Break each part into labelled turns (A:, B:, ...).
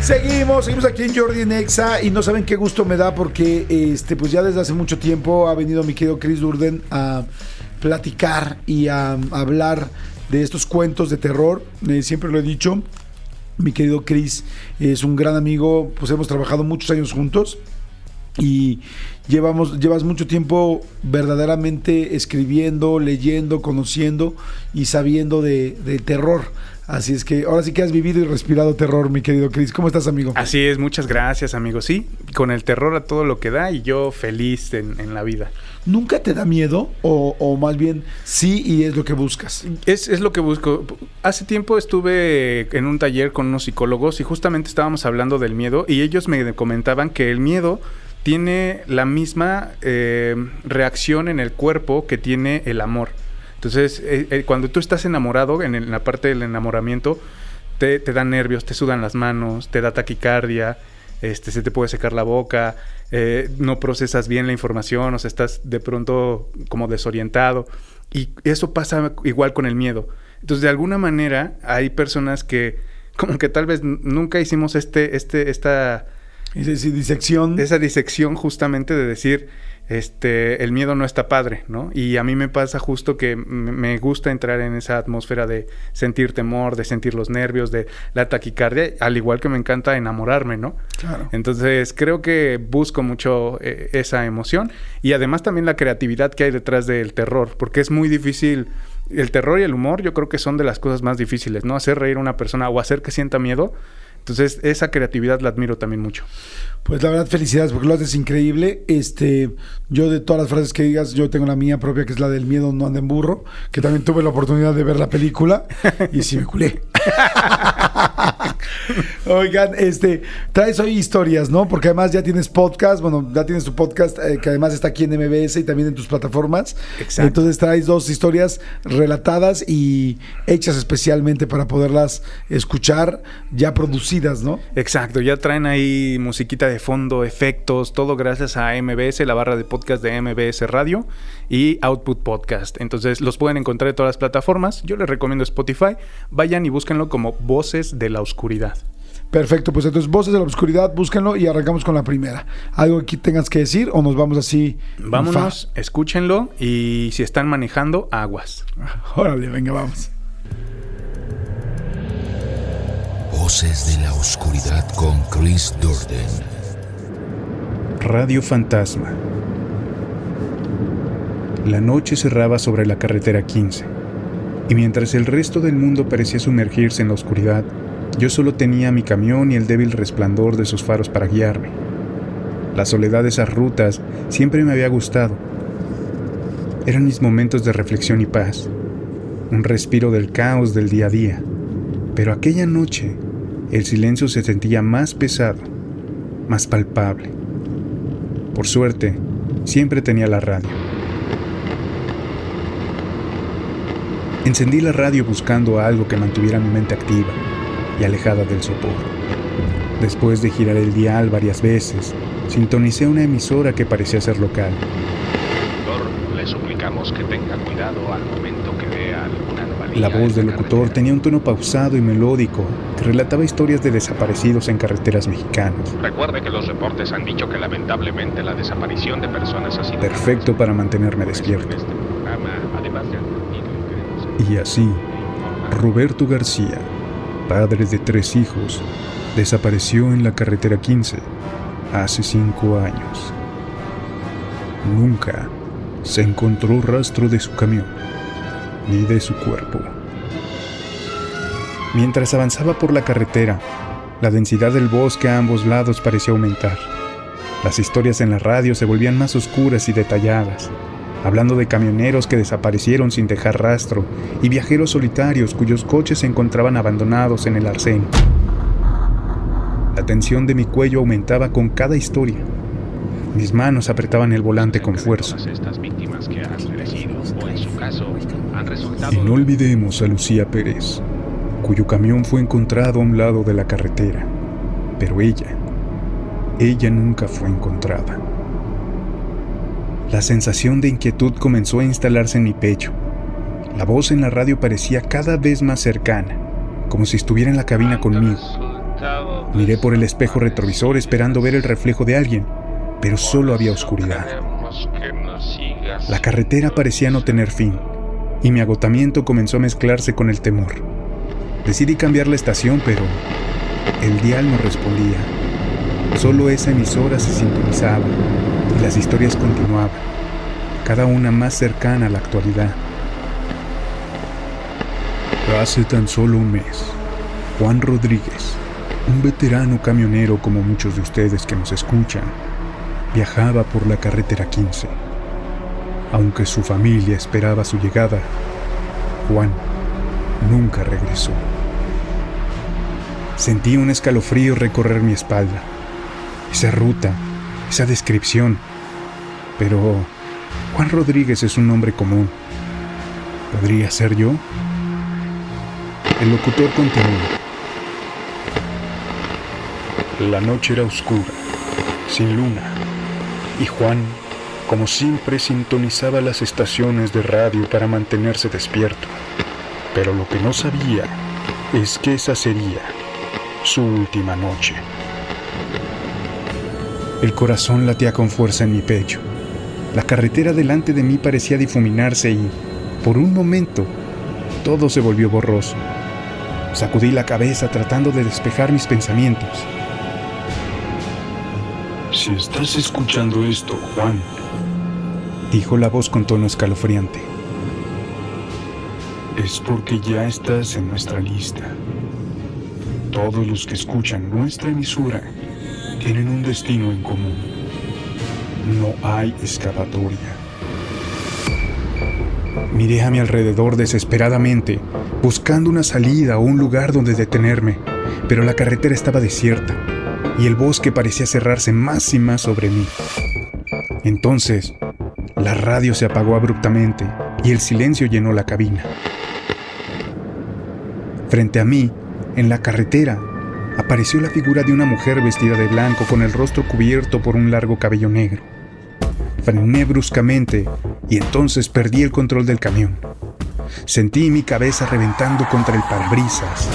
A: Seguimos aquí en Jordi en Exa y no saben qué gusto me da porque pues ya desde hace mucho tiempo ha venido mi querido Chris Durden a platicar y a hablar de estos cuentos de terror. Siempre lo he dicho, mi querido Chris es un gran amigo, pues hemos trabajado muchos años juntos y llevas mucho tiempo verdaderamente escribiendo, leyendo, conociendo y sabiendo de terror. Así es que ahora sí que has vivido y respirado terror, mi querido Chris. ¿Cómo estás, amigo?
B: Así es, muchas gracias, amigo. Sí, con el terror a todo lo que da y yo feliz en la vida.
A: ¿Nunca te da miedo? O más bien sí y es lo que buscas.
B: Es lo que busco. Hace tiempo estuve en un taller con unos psicólogos y justamente estábamos hablando del miedo y ellos me comentaban que el miedo tiene la misma reacción en el cuerpo que tiene el amor. Entonces, cuando tú estás enamorado, en la parte del enamoramiento, te dan nervios, te sudan las manos, te da taquicardia, se te puede secar la boca, no procesas bien la información, o sea, estás de pronto como desorientado. Y eso pasa igual con el miedo. Entonces, de alguna manera, hay personas que como que tal vez nunca hicimos esa disección justamente de decir... el miedo no está padre, ¿no? Y a mí me pasa justo que me gusta entrar en esa atmósfera de sentir temor, de sentir los nervios, de la taquicardia, al igual que me encanta enamorarme, ¿no?
A: Claro.
B: Entonces creo que busco mucho esa emoción y además también la creatividad que hay detrás del terror, porque es muy difícil. El terror y el humor yo creo que son de las cosas más difíciles, ¿no? Hacer reír a una persona o hacer que sienta miedo. Entonces, esa creatividad la admiro también mucho. Pues la verdad, felicidades, porque lo haces increíble. Yo de todas las frases que digas, yo tengo la mía propia, que es la del miedo no anda en burro, que también tuve la oportunidad de ver la película y sí me culé. Oigan, traes hoy historias, ¿no? Porque además ya tienes podcast, bueno, ya tienes tu podcast, que además está aquí en MBS y también en tus plataformas. Exacto.
A: Entonces traes dos historias relatadas y hechas especialmente para poderlas escuchar, ya producidas, ¿no?
B: Exacto, ya traen ahí musiquita de fondo, efectos, todo gracias a MBS, la barra de podcast de MBS Radio y Output Podcast. Entonces los pueden encontrar en todas las plataformas. Yo les recomiendo Spotify. Vayan y búsquenlo como Voces de la Oscuridad.
A: Perfecto, pues entonces Voces de la Oscuridad, búsquenlo y arrancamos con la primera. ¿Algo que tengas que decir o nos vamos así?
B: Vámonos, escúchenlo y si están manejando, aguas.
A: Órale, venga, vamos.
C: Voces de la Oscuridad con Chris Durden.
B: Radio Fantasma. La noche cerraba sobre la carretera 15, y mientras el resto del mundo parecía sumergirse en la oscuridad, yo solo tenía mi camión y el débil resplandor de sus faros para guiarme. La soledad de esas rutas siempre me había gustado. Eran mis momentos de reflexión y paz, un respiro del caos del día a día. Pero aquella noche, el silencio se sentía más pesado, más palpable. Por suerte, siempre tenía la radio. Encendí la radio buscando algo que mantuviera mi mente activa y alejada del sopor. Después de girar el dial varias veces, sintonicé una emisora que parecía ser local.
D: Le suplicamos que tenga cuidado al momento que vea alguna anomalía.
B: La voz del locutor tenía un tono pausado y melódico que relataba historias de desaparecidos en carreteras mexicanas.
D: Recuerde que los reportes han dicho que lamentablemente la desaparición de personas ha sido
B: perfecto para mantenerme despierto.
D: En este programa, además de advertir,
B: Y así, Roberto García, padre de 3 hijos, desapareció en la carretera 15 hace 5 años. Nunca se encontró rastro de su camión, ni de su cuerpo. Mientras avanzaba por la carretera, la densidad del bosque a ambos lados parecía aumentar. Las historias en la radio se volvían más oscuras y detalladas, hablando de camioneros que desaparecieron sin dejar rastro y viajeros solitarios cuyos coches se encontraban abandonados en el arcén. La tensión de mi cuello aumentaba con cada historia. Mis manos apretaban el volante con fuerza.
D: estas víctimas que han perecido, o en su caso, han resultado...
B: Y no olvidemos a Lucía Pérez, cuyo camión fue encontrado a un lado de la carretera. Pero ella nunca fue encontrada. La sensación de inquietud comenzó a instalarse en mi pecho. La voz en la radio parecía cada vez más cercana, como si estuviera en la cabina conmigo.
E: Miré por el espejo retrovisor esperando ver el reflejo de alguien, pero solo había oscuridad. La carretera parecía no tener fin, y mi agotamiento comenzó a mezclarse con el temor. Decidí cambiar la estación, pero el dial no respondía. Solo esa emisora se sintonizaba, y las historias continuaban, cada una más cercana a la actualidad. Hace tan solo un mes, Juan Rodríguez, un veterano camionero como muchos de ustedes que nos escuchan, viajaba por la carretera 15. Aunque su familia esperaba su llegada, Juan nunca regresó. Sentí un escalofrío recorrer mi espalda. Esa ruta, esa descripción. Pero Juan Rodríguez es un nombre común. ¿Podría ser yo? El locutor continuó. La noche era oscura, sin luna, y Juan, como siempre, sintonizaba las estaciones de radio para mantenerse despierto. Pero lo que no sabía es que esa sería su última noche. El corazón latía con fuerza en mi pecho. La carretera delante de mí parecía difuminarse y, por un momento, todo se volvió borroso. Sacudí la cabeza tratando de despejar mis pensamientos. Si estás escuchando esto, Juan, dijo la voz con tono escalofriante, es porque ya estás en nuestra lista. Todos los que escuchan nuestra emisora tienen un destino en común. No hay escapatoria. Miré a mi alrededor desesperadamente, buscando una salida o un lugar donde detenerme, pero la carretera estaba desierta y el bosque parecía cerrarse más y más sobre mí. Entonces, la radio se apagó abruptamente y el silencio llenó la cabina. Frente a mí, en la carretera, apareció la figura de una mujer vestida de blanco con el rostro cubierto por un largo cabello negro. Frené bruscamente y entonces perdí el control del camión. Sentí mi cabeza reventando contra el parabrisas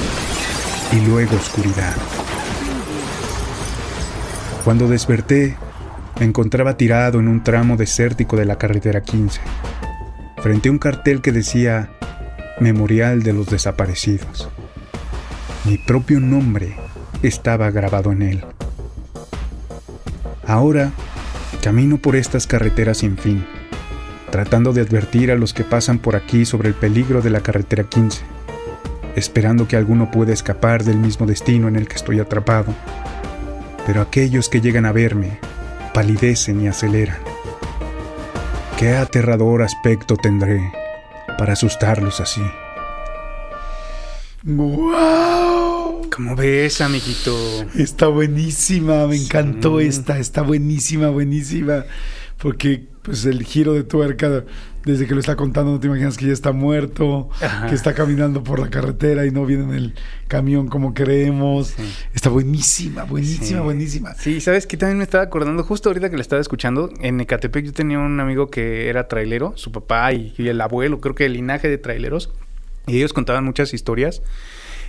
E: y luego oscuridad. Cuando desperté, me encontraba tirado en un tramo desértico de la carretera 15, frente a un cartel que decía Memorial de los Desaparecidos. Mi propio nombre estaba grabado en él. Ahora camino por estas carreteras sin fin, tratando de advertir a los que pasan por aquí sobre el peligro de la carretera 15, esperando que alguno pueda escapar del mismo destino en el que estoy atrapado. Pero aquellos que llegan a verme palidecen y aceleran. ¿Qué aterrador aspecto tendré para asustarlos así?
A: ¡Wow!
B: ¿Cómo ves, amiguito?
A: Está buenísima, me encantó esta, está buenísima. Porque pues el giro de tuerca, desde que lo está contando, no te imaginas que ya está muerto, ajá, que está caminando por la carretera y no viene en el camión como creemos. Sí. Está buenísima.
B: Sí, ¿sabes qué? También me estaba acordando, justo ahorita que la estaba escuchando, en Ecatepec yo tenía un amigo que era trailero, su papá y el abuelo, creo que el linaje de traileros, y ellos contaban muchas historias.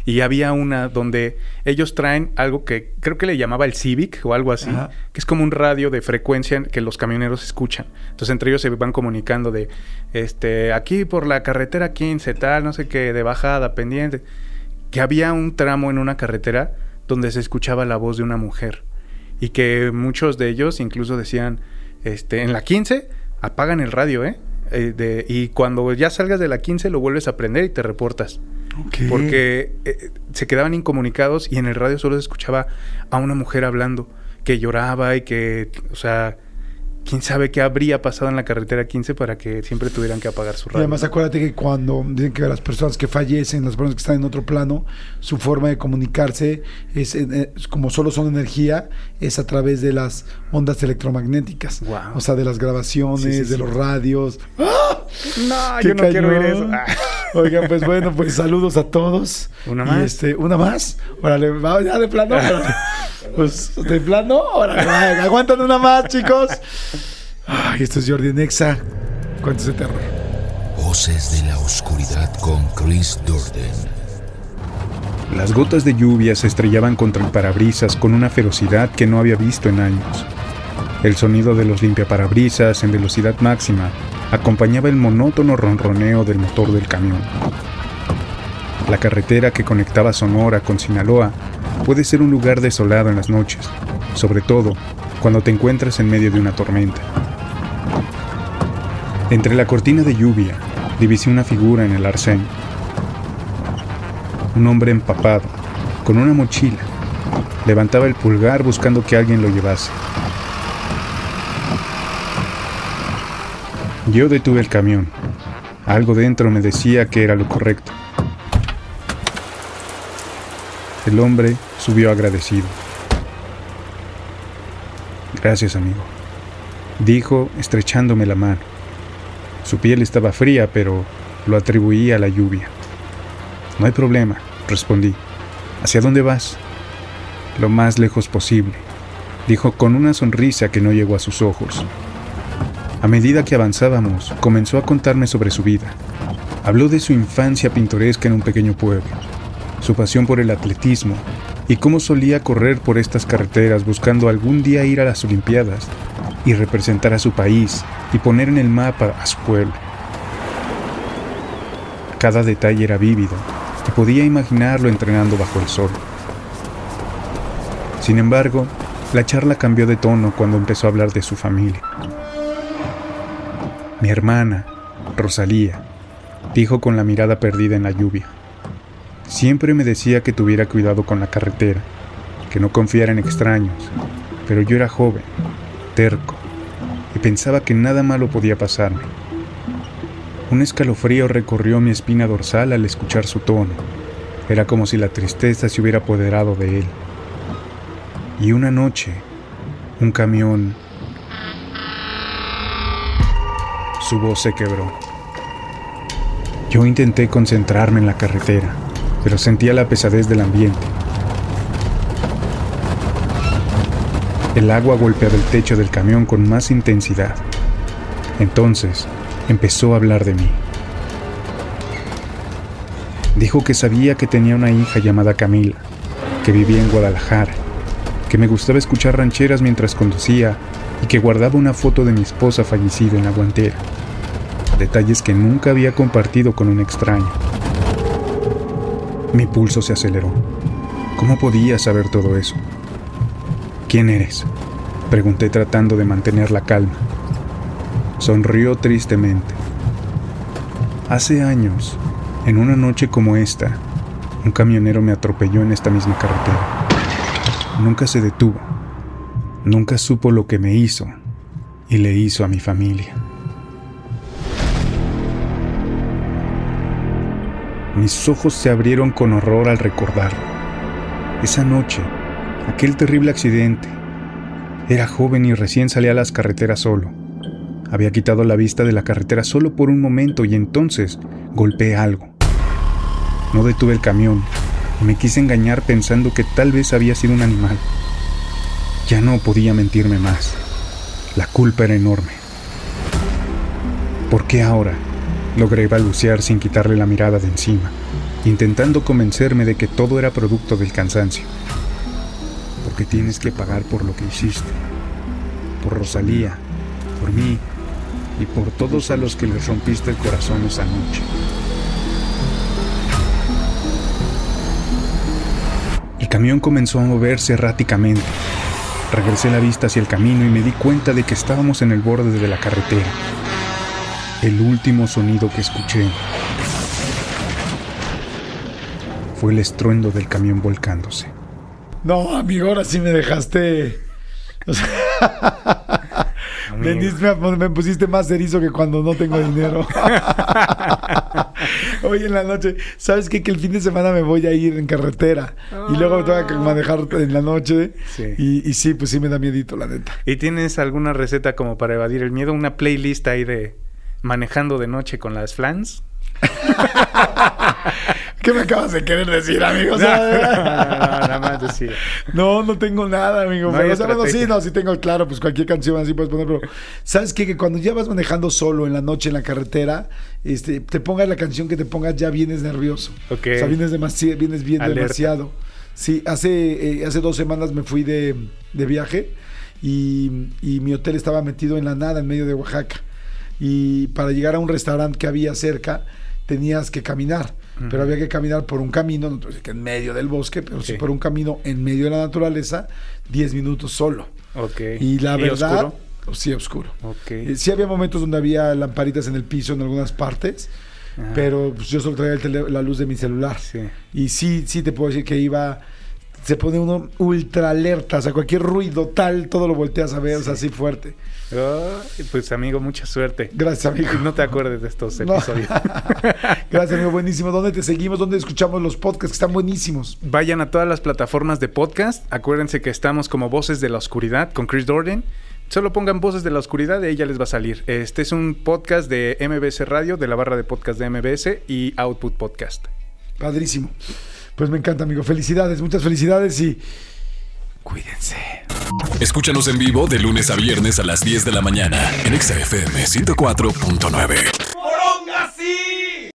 B: Y había una donde ellos traen algo que creo que le llamaba el Civic o algo así, ajá, que es como un radio de frecuencia que los camioneros escuchan. Entonces entre ellos se van comunicando de aquí por la carretera 15 tal, no sé qué, de bajada, pendiente. Que había un tramo en una carretera donde se escuchaba la voz de una mujer. Y que muchos de ellos incluso decían, en la 15 apagan el radio, y cuando ya salgas de la 15 lo vuelves a prender y te reportas. Okay. Porque se quedaban incomunicados y en el radio solo se escuchaba a una mujer hablando, que lloraba y que, o sea, quién sabe qué habría pasado en la carretera 15 para que siempre tuvieran que apagar su radio.
A: Y además acuérdate que cuando dicen que las personas que fallecen, las personas que están en otro plano, su forma de comunicarse es como solo son energía, es a través de las ondas electromagnéticas. Wow. O sea, de las grabaciones, de los radios. ¡Ah!
B: No, yo no quiero oír eso.
A: Oigan, pues bueno, pues saludos a todos.
B: ¿Una más?
A: ¿Una más? Órale, va ya de plano. Pues de plano, órale, aguantan una más, chicos. Ay, esto es Jordi en Exa. Cuentos de terror.
C: Voces de la oscuridad con Chris Durden.
E: Las gotas de lluvia se estrellaban contra el parabrisas con una ferocidad que no había visto en años. El sonido de los limpiaparabrisas en velocidad máxima acompañaba el monótono ronroneo del motor del camión. La carretera que conectaba Sonora con Sinaloa puede ser un lugar desolado en las noches, sobre todo cuando te encuentras en medio de una tormenta. Entre la cortina de lluvia, divisé una figura en el arcén. Un hombre empapado, con una mochila, levantaba el pulgar buscando que alguien lo llevase. Yo detuve el camión. Algo dentro me decía que era lo correcto. El hombre subió agradecido. «Gracias, amigo», dijo estrechándome la mano. Su piel estaba fría, pero lo atribuía a la lluvia. «No hay problema», respondí. «¿Hacia dónde vas?» «Lo más lejos posible», dijo con una sonrisa que no llegó a sus ojos. A medida que avanzábamos, comenzó a contarme sobre su vida. Habló de su infancia pintoresca en un pequeño pueblo, su pasión por el atletismo y cómo solía correr por estas carreteras buscando algún día ir a las Olimpiadas y representar a su país y poner en el mapa a su pueblo. Cada detalle era vívido y podía imaginarlo entrenando bajo el sol. Sin embargo, la charla cambió de tono cuando empezó a hablar de su familia. «Mi hermana, Rosalía», dijo con la mirada perdida en la lluvia. «Siempre me decía que tuviera cuidado con la carretera, que no confiara en extraños, pero yo era joven, terco, y pensaba que nada malo podía pasarme. Un escalofrío recorrió mi espina dorsal al escuchar su tono. Era como si la tristeza se hubiera apoderado de él. Y una noche, un camión...» Su voz se quebró. Yo intenté concentrarme en la carretera, pero sentía la pesadez del ambiente. El agua golpeaba el techo del camión con más intensidad. Entonces, empezó a hablar de mí. Dijo que sabía que tenía una hija llamada Camila, que vivía en Guadalajara, que me gustaba escuchar rancheras mientras conducía y que guardaba una foto de mi esposa fallecida en la guantera. Detalles que nunca había compartido con un extraño. Mi pulso se aceleró. ¿Cómo podía saber todo eso? «¿Quién eres?», pregunté tratando de mantener la calma. Sonrió tristemente. «Hace años, en una noche como esta, un camionero me atropelló en esta misma carretera. Nunca se detuvo. Nunca supo lo que me hizo y le hizo a mi familia». Mis ojos se abrieron con horror al recordarlo. Esa noche, aquel terrible accidente. Era joven y recién salía a las carreteras solo. Había quitado la vista de la carretera solo por un momento y entonces golpeé algo. No detuve el camión y me quise engañar pensando que tal vez había sido un animal. Ya no podía mentirme más. La culpa era enorme. ¿Por qué ahora?, logré balbucear sin quitarle la mirada de encima, intentando convencerme de que todo era producto del cansancio. «Porque tienes que pagar por lo que hiciste. Por Rosalía, por mí y por todos a los que les rompiste el corazón esa noche». El camión comenzó a moverse erráticamente. Regresé la vista hacia el camino y me di cuenta de que estábamos en el borde de la carretera. El último sonido que escuché fue el estruendo del camión volcándose.
A: No, amigo, ahora sí me dejaste... O sea, me pusiste más erizo que cuando no tengo dinero. Hoy en la noche, ¿sabes qué? Que el fin de semana me voy a ir en carretera y luego me tengo que manejar en la noche.
B: Sí.
A: Y sí, pues sí me da miedito, la neta.
B: ¿Y tienes alguna receta como para evadir el miedo? ¿Una playlist ahí de manejando de noche con las flans?
A: ¿Qué me acabas de querer decir, amigo? O
B: No,
A: sea,
B: nada más decía.
A: no tengo nada, amigo.
B: No
A: Pero,
B: hay
A: o sea, bueno,
B: estrategia.
A: sí tengo, claro, pues cualquier canción así puedes poner, pero ¿sabes qué? Que cuando ya vas manejando solo en la noche en la carretera, te pongas la canción que te pongas, ya vienes nervioso.
B: Ok.
A: O sea, vienes bien
B: Alerta.
A: demasiado. Sí, hace 2 semanas me fui de viaje y mi hotel estaba metido en la nada, en medio de Oaxaca. Y para llegar a un restaurante que había cerca, tenías que caminar. Pero había que caminar por un camino, no te voy a decir que en medio del bosque, pero sí por un camino en medio de la naturaleza, 10 minutos solo.
B: Ok.
A: Y la verdad,
B: oscuro?
A: sí, oscuro.
B: Ok.
A: Sí había momentos donde había lamparitas en el piso en algunas partes,
B: Ajá.
A: pero pues, yo solo traía la luz de mi celular.
B: Sí.
A: Y sí te puedo decir que se pone uno ultra alerta, o sea, cualquier ruido tal, todo lo volteas a ver, o sea, así fuerte.
B: Ay, pues amigo, mucha suerte.
A: Gracias, amigo.
B: Y no te acuerdes de estos
A: No.
B: episodios.
A: Gracias, amigo, buenísimo. ¿Dónde te seguimos? ¿Dónde escuchamos los podcasts? Que están buenísimos.
B: Vayan a todas las plataformas de podcast. Acuérdense que estamos como Voces de la Oscuridad con Chris Dordan. Solo pongan Voces de la Oscuridad y ahí ya les va a salir. Este es un podcast de MBS Radio, de la barra de podcast de MBS y Output Podcast.
A: Padrísimo. Pues me encanta, amigo. Felicidades, muchas felicidades y cuídense.
F: Escúchanos en vivo de lunes a viernes a las 10 de la mañana en Exa FM 104.9.